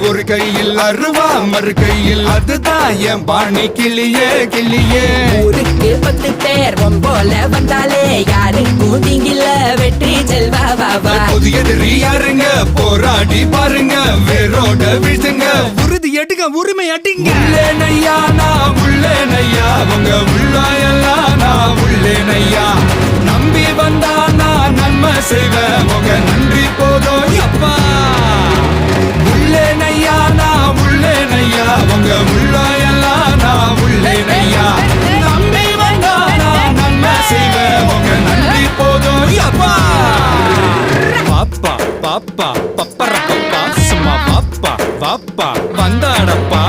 ஒரு கையில் அருவா மறு கையில் அதுதான் என் பாணி கிளியே கிளியே. ஊருக்கு 10 பேர் போல வந்தாலே யாரு கூட்டிங்கில வெற்றி செல்வா வாவா. புதிய எதிரி யாருங்க போராடி பாருங்க வேரோட வீழ்த்துங்க உறுதி எடுங்க உரிமை அடிங்க. உள்ளேனையா நான் உள்ளேனையா உங்க உள்ளாயெல்லாம் நான் உள்ளேனையா. நம்பி வந்தா நான் நன்மை செய்வேன் உங்க நன்றி போதும் அப்பா. உள்ளேனையா நான் உள்ளேனையா உங்க உள்ளாயெல்லாம் நான் உள்ளேனையா. நம்பி வந்தா நான் நன்மை செய்வேன் உங்க நன்றி போதும் அப்பா. பாப்பா பாப்பா பப்பர பப்பா சும்மா பாப்பா பாப்பா வந்தாடப்பா.